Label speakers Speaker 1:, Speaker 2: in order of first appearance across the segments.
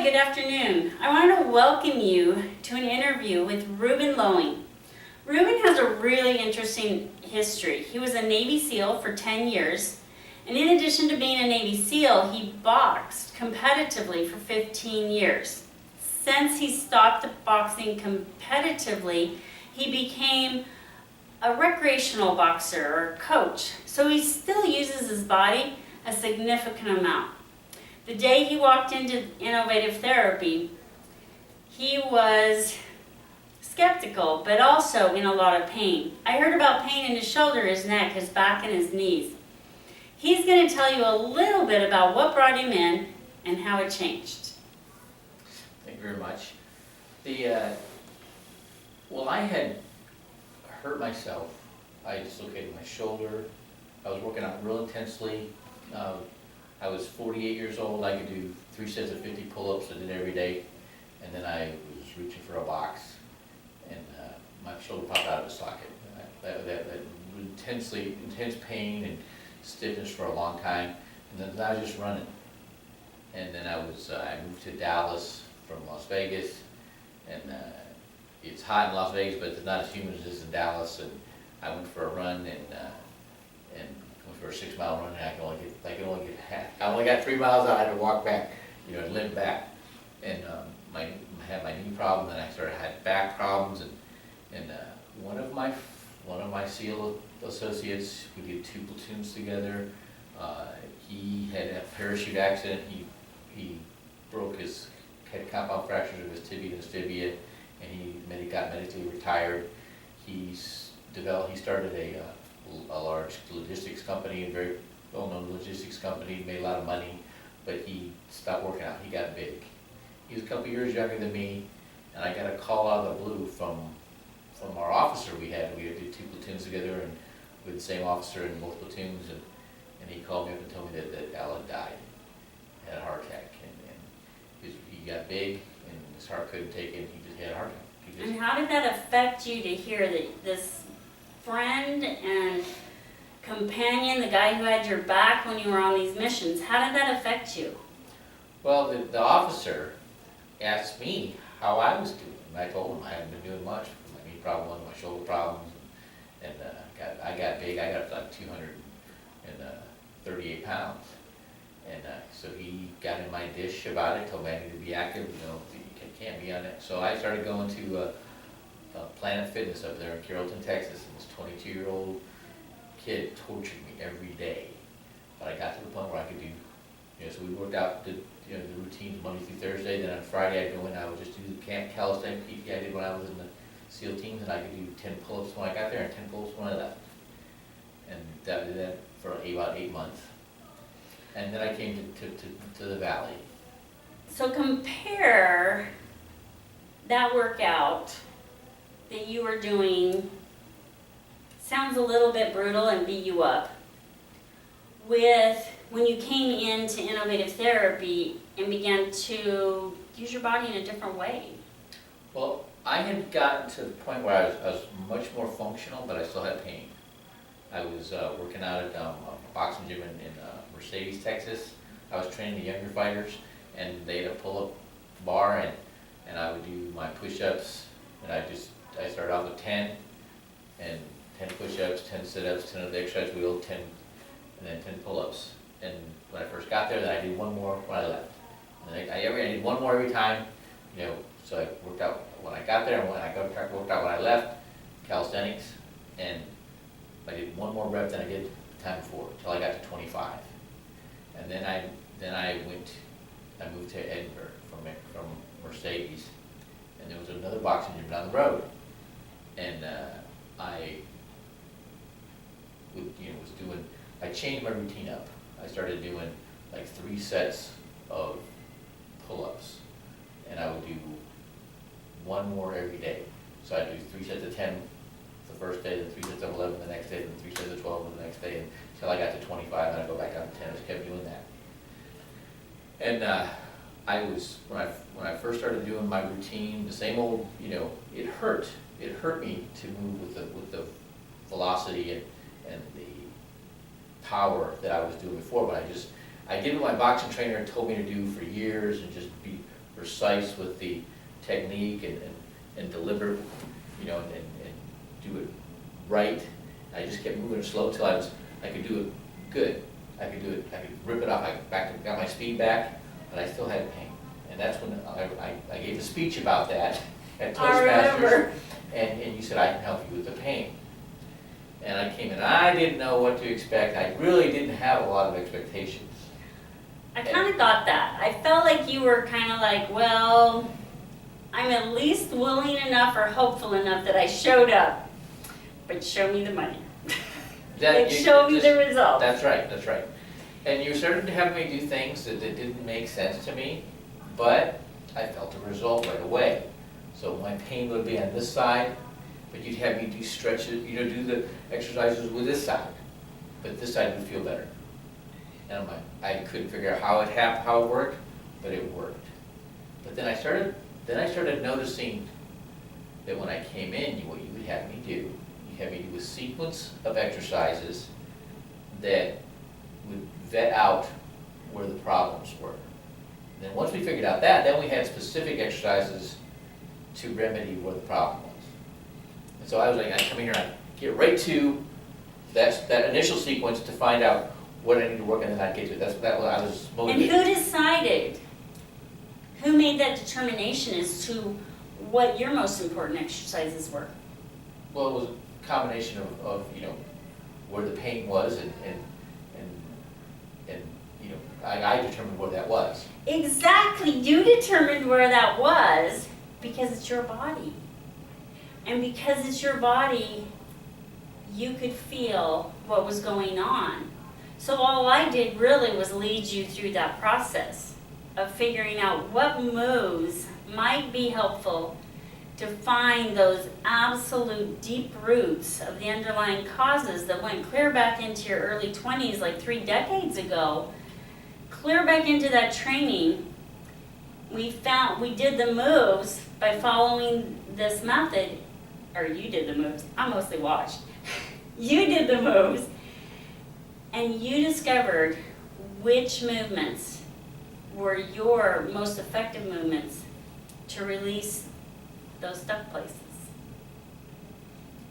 Speaker 1: good afternoon. I wanted to welcome you to an interview with Ruben Loewen. Ruben has a really interesting history. He was a Navy SEAL for 10 years, and in addition to being a Navy SEAL, he boxed competitively for 15 years. Since he stopped boxing competitively, he became a recreational boxer or coach, so he still uses his body a significant amount. The day he walked into Innovative Therapy, he was skeptical, but also in a lot of pain. I heard about pain in his shoulder, his neck, his back, and his knees. He's going to tell you a little bit about what brought him in and how it changed.
Speaker 2: Thank you very much. Well, I had hurt myself. I dislocated my shoulder. I was working out real intensely. I was 48 years old. I could do 3 sets of 50 pull-ups. I did every day. And then I was reaching for a box, and my shoulder popped out of the socket. That intense pain and stiffness for a long time. And then I was just running. And then I moved to Dallas from Las Vegas, and it's hot in Las Vegas, but it's not as humid as it is in Dallas. And I went for a run and went for a 6-mile run, and I only got 3 miles out. I had to walk back, and limp back. And I had my knee problem, and I had back problems, and one of my SEAL associates, we did 2 platoons together. He had a parachute accident. He had compound fractures of his tibia and his fibia, and he got medically retired. He started a large logistics company, a very well-known logistics company, made a lot of money, but he stopped working out. He got big. He was a couple years younger than me, and I got a call out of the blue from our officer we had. We did 2 platoons together, and we had the same officer in both platoons, and he called me up and told me that Al had died, had a heart attack, and he got big, and his heart couldn't take it, and he just had a heart attack.
Speaker 1: And how did that affect you to hear that this friend and companion, the guy who had your back when you were on these missions, how did that affect you?
Speaker 2: Well, the officer asked me how I was doing, and I told him I hadn't been doing much for my knee problem, my shoulder problems, and I got big. I got up to like 238 pounds, and so he got in my dish about it, told me I needed to be active. You can't be on it. So I started going to Planet Fitness up there in Carrollton, Texas, and this 22-year-old kid tortured me every day, but I got to the point where I could do. So we worked out the routines Monday through Thursday. Then on Friday I'd go in. I would just do the camp calisthenics PT I did when I was in the SEAL teams, and I could do 10 pull-ups when I got there and 10 pull-ups when I left. And I did that for about 8 months. And then I came to the Valley.
Speaker 1: So compare that workout that you were doing, sounds a little bit brutal and beat you up, with when you came into Innovative Therapy and began to use your body in a different way.
Speaker 2: Well, I had gotten to the point where I was much more functional, but I still had pain. I was working out at a boxing gym in Mercedes, Texas. I was training the younger fighters, and they had a pull-up bar, and I would do my push-ups, and I started off with 10, and 10 push-ups, 10 sit-ups, 10 of the exercise wheel, 10, and then 10 pull-ups. And when I first got there, then I did 1 more when I left. And I did 1 more every time, so I worked out when I got there, and when I worked out when I left, calisthenics, and I did 1 more rep than I did the time before, until I got to 25. And then I moved to Edinburgh from Mercedes, and there was another boxing gym down the road, and I changed my routine up. I started doing like 3 sets of pull-ups, and I would do 1 more every day. So I'd do 3 sets of 10 the first day, then 3 sets of 11 the next day, then 3 sets of 12 the next day, until I got to 25, and I'd go back down to 10. I just kept doing that. And when I first started doing my routine, the same old, it hurt. It hurt me to move with the velocity and the power that I was doing before, but I did what my boxing trainer told me to do for years, and just be precise with the technique and deliver, you know, and do it right. I just kept moving it slow till I could do it good. I could rip it off, got my speed back, but I still had pain. And that's when I gave a speech about that at
Speaker 1: I remember.
Speaker 2: Toastmasters, and you said, I can help you with the pain. And I came in, I didn't know what to expect, I really didn't have a lot of expectations.
Speaker 1: I kind of thought that. I felt like you were kind of like, well, I'm at least willing enough or hopeful enough that I showed up, but show me the money. Like, show me the result.
Speaker 2: That's right, that's right. And you started to have me do things that didn't make sense to me, but I felt the result right away. So my pain would be on this side, but you'd have me do stretches, you know, do the exercises with this side, but this side would feel better. And I'm like, I couldn't figure out how it worked, but it worked. But then I started noticing that when I came in, what you would have me do, you had me do a sequence of exercises that would vet out where the problems were. And then once we figured out that, then we had specific exercises to remedy where the problem was. And so I was like, I come in here and I get right to that initial sequence to find out what I need to work on, and then I'd get to it. That I was motivated.
Speaker 1: And who decided? Who made that determination as to what your most important exercises were?
Speaker 2: Well, it was a combination of you know, where the pain was and you know, I determined where that was.
Speaker 1: Exactly, you determined where that was because it's your body. And because it's your body, you could feel what was going on. So all I did really was lead you through that process of figuring out what moves might be helpful to find those absolute deep roots of the underlying causes that went clear back into your early 20s, like 3 decades ago. Clear back into that training, we did the moves by following this method, or you did the moves, I mostly watched. You did the moves, and you discovered which movements were your most effective movements to release those stuck places.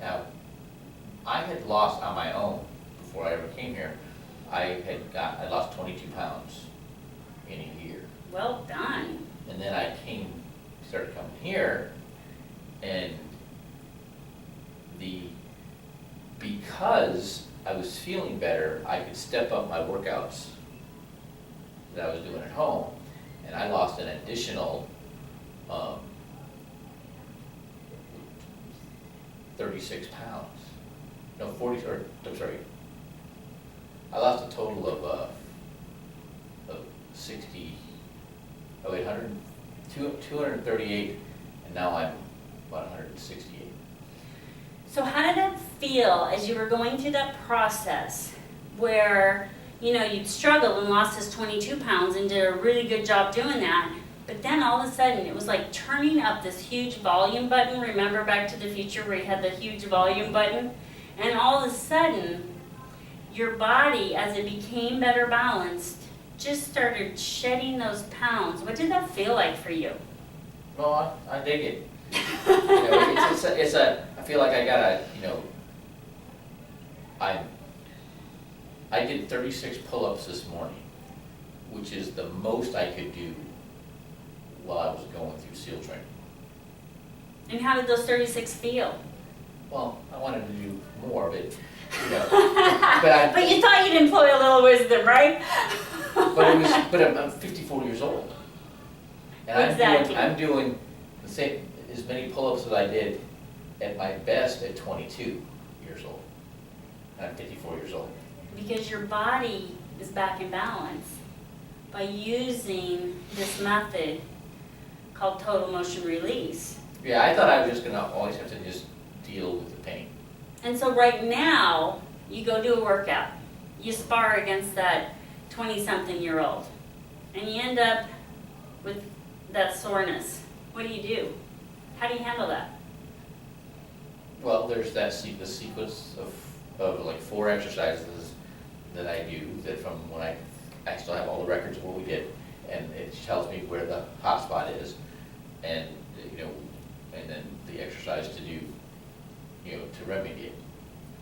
Speaker 2: Now, I had lost on my own before I ever came here. I lost 22 pounds in a year.
Speaker 1: Well done.
Speaker 2: And then I started coming here, and because I was feeling better, I could step up my workouts that I was doing at home, and I lost an additional 36 pounds. No, 40, or I'm sorry. I lost a total of 238, and now I'm about 168.
Speaker 1: So how did that feel as you were going through that process where, you know, you'd struggled and lost this 22 pounds and did a really good job doing that, but then all of a sudden it was like turning up this huge volume button. Remember Back to the Future where you had the huge volume button? And all of a sudden, your body, as it became better balanced, just started shedding those pounds. What did that feel like for you?
Speaker 2: Well, I dig it. You know, I feel like I gotta, you know, I did 36 pull-ups this morning, which is the most I could do while I was going through SEAL training.
Speaker 1: And how did those 36 feel?
Speaker 2: Well, I wanted to do more, but, you know,
Speaker 1: but you thought you'd employ a little wisdom, right?
Speaker 2: but I'm 54 years old. And
Speaker 1: Exactly.
Speaker 2: I'm doing the same, as many pull-ups as I did at my best at 22 years old. And I'm 54 years old.
Speaker 1: Because your body is back in balance by using this method called total motion release.
Speaker 2: Yeah, I thought I was just gonna always have to just deal with the pain.
Speaker 1: And so right now, you go do a workout. You spar against that 20-something-year-old. And you end up with that soreness. What do? How do you handle that?
Speaker 2: Well, there's the sequence of like 4 exercises that I do that from when I still have all the records of what we did. and it tells me where the hot spot is, and, and then the exercise to do, to remedy it.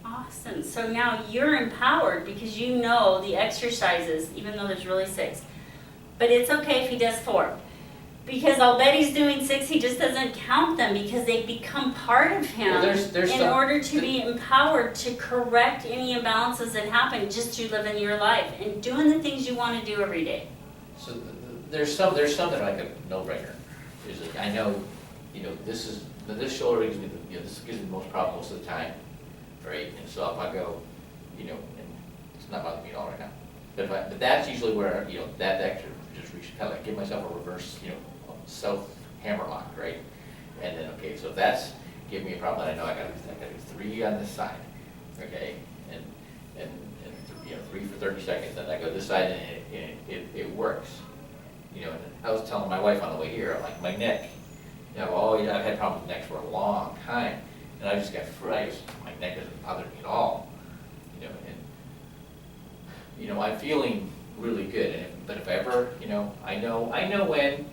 Speaker 1: Awesome. So now you're empowered because you know the exercises, even though there's really 6. But it's okay if he does 4. Because I'll bet he's doing 6, he just doesn't count them because they become part of him
Speaker 2: Well, there's
Speaker 1: in order to be empowered to correct any imbalances that happen just through living your life and doing the things you want to do every day.
Speaker 2: So there's some that are like a no-brainer. Is that I know, this shoulder gives me this gives me the most problem most of the time, right? And so if I go, and it's not bothering me at all right now. But that's usually where that extra just kind of like give myself a reverse, self hammer lock, right? And then okay, so if that's giving me a problem, then I know I gotta do 3 on this side, okay, and 3 for 30 seconds. Then I go this side, and it works, And I was telling my wife on the way here, I'm like my neck, I've had problems with necks for a long time, and I just got my neck doesn't bother me at all, and I'm feeling really good. But if ever, I know when,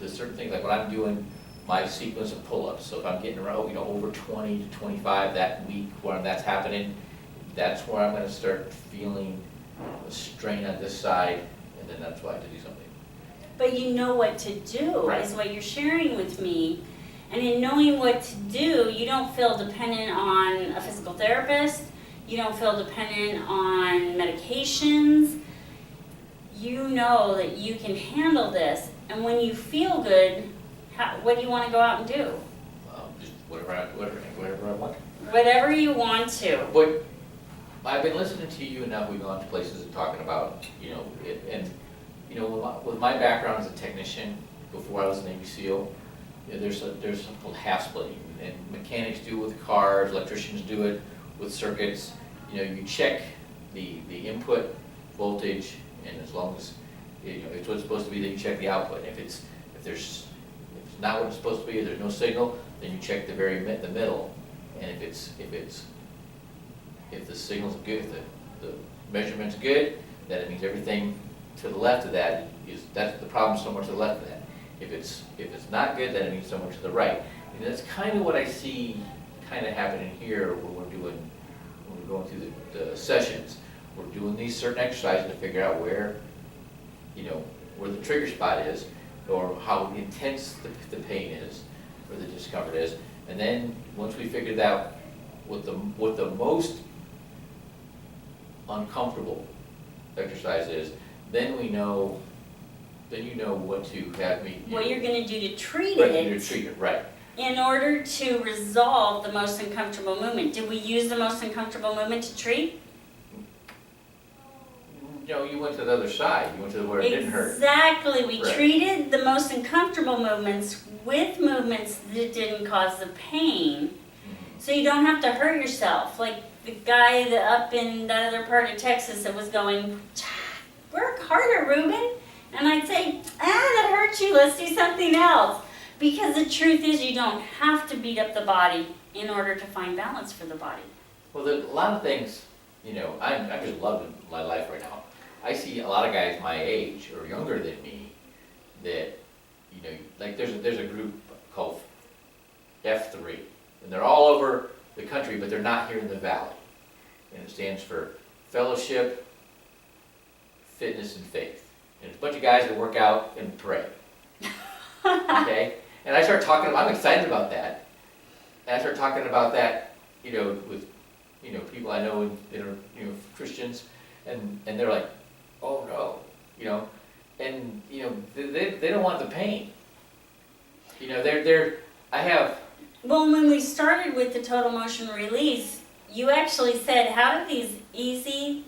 Speaker 2: the certain things, like when I'm doing my sequence of pull-ups, so if I'm getting around, over 20 to 25 that week when that's happening, that's where I'm gonna start feeling a strain on this side, and then that's why I have to do something.
Speaker 1: But you know what to do,
Speaker 2: Right.
Speaker 1: is what you're sharing with me. And in knowing what to do, you don't feel dependent on a physical therapist. You don't feel dependent on medications. You know that you can handle this. And when you feel good, what do you want to go out and do?
Speaker 2: Just whatever I want.
Speaker 1: Whatever you want to.
Speaker 2: But I've been listening to you enough. We've gone to places and talking about, with my background as a technician before I was a Navy SEAL, there's something called half splitting, and mechanics do it with cars, electricians do it with circuits. You check the input voltage, and as long as it's what it's supposed to be, then you check the output. If it's not what it's supposed to be, or there's no signal, then you check the middle. And if the signal's good, if the measurement's good, then it means everything to the left of that that's the problem somewhere to the left of that. If it's not good, then it means somewhere to the right. And that's kind of what I see kind of happening here when we're going through the sessions. We're doing these certain exercises to figure out where the trigger spot is, or how intense the pain is, or the discomfort is. And then once we figured out what the most uncomfortable exercise is, then you know what to have me.
Speaker 1: What you're going to do to treat
Speaker 2: Right,
Speaker 1: it.
Speaker 2: to treat it, right.
Speaker 1: In order to resolve the most uncomfortable movement. Did we use the most uncomfortable movement to treat?
Speaker 2: You went to the other side. You went to where it didn't hurt.
Speaker 1: Exactly. We
Speaker 2: Right.
Speaker 1: treated the most uncomfortable movements with movements that didn't cause the pain.
Speaker 2: Mhm.
Speaker 1: So you don't have to hurt yourself. Like the guy up in that other part of Texas that was going, work harder, Ruben. And I'd say, that hurt you. Let's do something else. Because the truth is you don't have to beat up the body in order to find balance for the body.
Speaker 2: Well, a lot of things, I'm just loving my life right now. I see a lot of guys my age or younger than me that, like there's a group called F3, and they're all over the country, but they're not here in the valley. And it stands for Fellowship, Fitness, and Faith. And it's a bunch of guys that work out and pray. Okay? And I start talking, I'm excited about that. And I start talking about that, with, people I know that are, Christians, and they're like, oh no, and, they don't want the pain.
Speaker 1: Well, when we started with the total motion release, you actually said, how do these easy,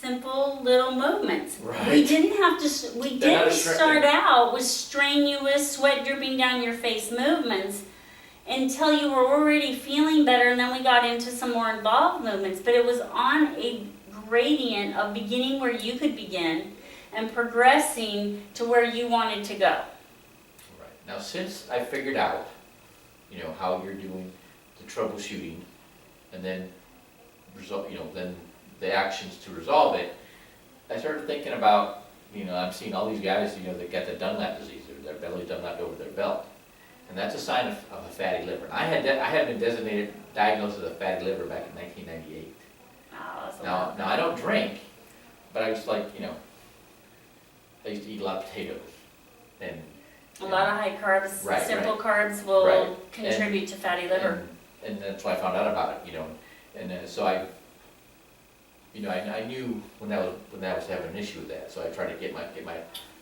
Speaker 1: simple little movements?
Speaker 2: Right.
Speaker 1: We didn't have to, we
Speaker 2: They're not
Speaker 1: didn't
Speaker 2: as
Speaker 1: start out with strenuous, sweat dripping down your face movements until you were already feeling better, and then we got into some more involved movements. But it was on a gradient of beginning where you could begin and progressing to where you wanted to go.
Speaker 2: Right. Now, since I figured out, how you're doing the troubleshooting, and then then the actions to resolve it, I started thinking about, you know, I'm seeing all these guys, you know, that got the Dunlap disease, or their belly's Dunlap over their belt. And that's a sign of a fatty liver. And I had been diagnosed with a fatty liver back in 1998.
Speaker 1: Oh, that's a
Speaker 2: Now,
Speaker 1: lot.
Speaker 2: I don't drink, but I was like, you know, I used to eat a lot of potatoes, and.
Speaker 1: A lot of high carbs,
Speaker 2: Right,
Speaker 1: simple
Speaker 2: right.
Speaker 1: carbs will
Speaker 2: Right.
Speaker 1: contribute to fatty liver.
Speaker 2: And that's why I found out about it, you know, and then, so I, you know, I knew when I was having an issue with that, so I tried to get my,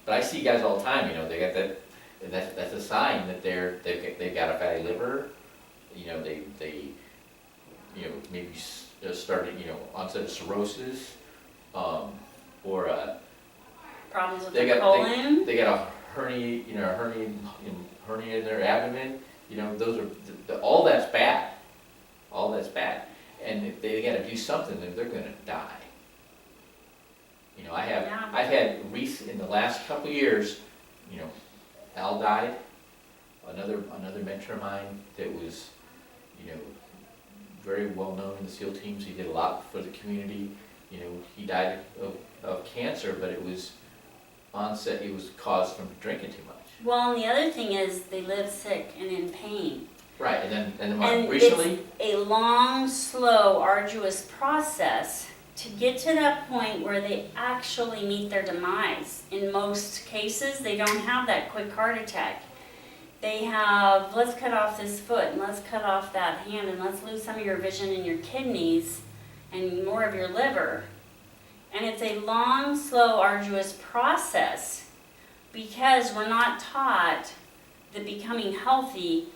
Speaker 2: but I see guys all the time, you know, they got that, and that's a sign that they've got a fatty liver, you know, they, you know, maybe started, you know, onset of cirrhosis, or,
Speaker 1: Problems with
Speaker 2: they
Speaker 1: the
Speaker 2: got,
Speaker 1: colon.
Speaker 2: they got a hernia, you know, hernia in their abdomen, you know, those are, all that's bad. All that's bad. And if they gotta do something, then they're gonna die. You know,
Speaker 1: Yeah.
Speaker 2: I've had in the last couple of years, you know, Al died, another mentor of mine that was, you know, very well known in the SEAL teams, he did a lot for the community, you know, he died of cancer, but it was caused from drinking too much.
Speaker 1: Well, and the other thing is they live sick and in pain.
Speaker 2: Right, and then
Speaker 1: And
Speaker 2: recently,
Speaker 1: it's a long, slow, arduous process to get to that point where they actually meet their demise. In most cases, they don't have that quick heart attack. They have, let's cut off this foot, and let's cut off that hand, and let's lose some of your vision in your kidneys and more of your liver. And it's a long, slow, arduous process because we're not taught that becoming healthy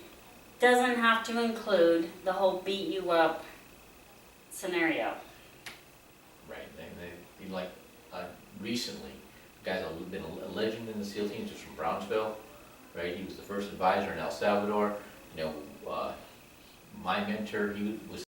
Speaker 1: doesn't have to include the whole beat you up scenario.
Speaker 2: right, and they like, recently, guy's been a legend in the SEAL teams, just from Brownsville, right, he was the first advisor in El Salvador, you know, my mentor, he was